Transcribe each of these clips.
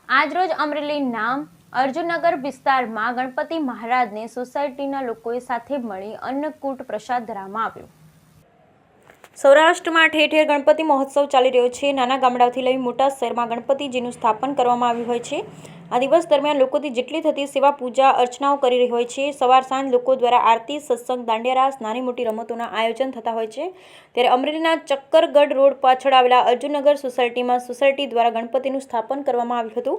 આજરોજ અમરેલીના અર્જુનનગર વિસ્તારમાં ગણપતિ મહારાજને સોસાયટીના લોકોએ સાથે મળી અન્નકૂટ પ્રસાદ ધરવામાં આવ્યો। સૌરાષ્ટ્રમાં ઠેર ઠેર ગણપતિ મહોત્સવ ચાલી રહ્યો છે। નાના ગામડાઓથી લઈ મોટા શહેરમાં ગણપતિજીનું સ્થાપન કરવામાં આવ્યું હોય છે। આ દિવસ દરમિયાન લોકોથી જેટલી થતી સેવા પૂજા અર્ચનાઓ કરી રહી હોય છે। સવાર સાંજ લોકો દ્વારા આરતી, સત્સંગ, દાંડિયા રાસ, નાની મોટી રમતોના આયોજન થતા હોય છે। ત્યારે અમરેલીના ચક્કરગઢ રોડ પાછળ આવેલા અર્જુનનગર સોસાયટીમાં સોસાયટી દ્વારા ગણપતિનું સ્થાપન કરવામાં આવ્યું હતું।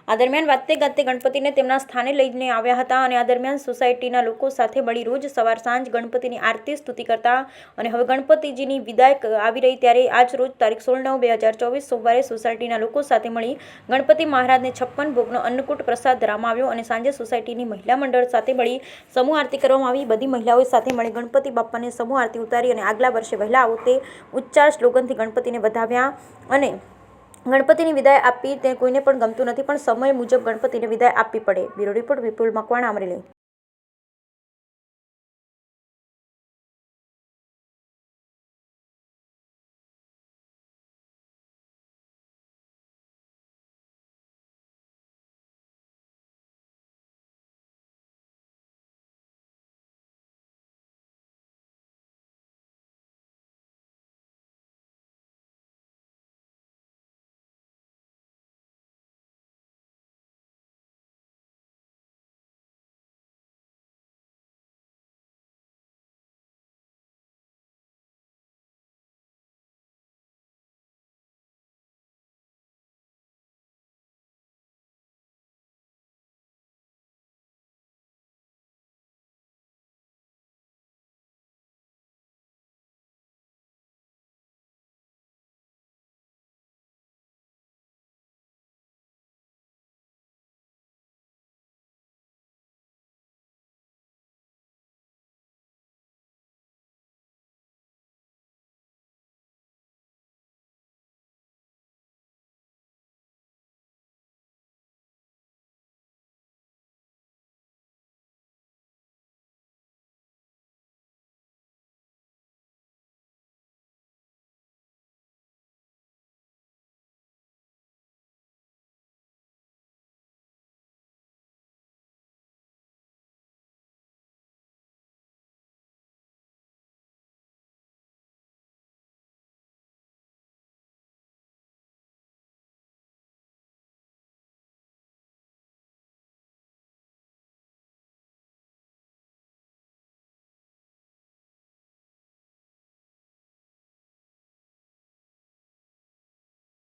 આ દરમિયાન વાતે ગાતે ગણપતિને તેમના સ્થાને લઈને આવ્યા હતા અને આ દરમિયાન સોસાયટીના લોકો સાથે મળી રોજ સવાર સાંજ ગણપતિની આરતી સ્તુતિ કરતા અને હવે ગણપતિજીની વિદાય આવી રહી ત્યારે આજ રોજ તારીખ 16/9/2024 સોમવારે સોસાયટીના લોકો સાથે મળી ગણપતિ મહારાજને 56 ભોગનો અન્નકૂટ પ્રસાદ ધરવામાં આવ્યો અને સાંજે સોસાયટીની મહિલા મંડળ સાથે મળી સમૂહ આરતી કરવામાં આવી। બધી મહિલાઓએ સાથે મળી ગણપતિ બાપ્પાને સમૂહ આરતી ઉતારી અને આગલા વર્ષે વહેલા આવો તે ઉચ્ચાર સ્લોગનથી ગણપતિને વધાવ્યા અને ગણપતિની વિદાય આપી તે કોઈને પણ ગમતું નથી, પણ સમય મુજબ ગણપતિને વિદાય આપવી પડે। બ્યુરો રિપોર્ટ વિપુલ મકવાણા, અમરેલી।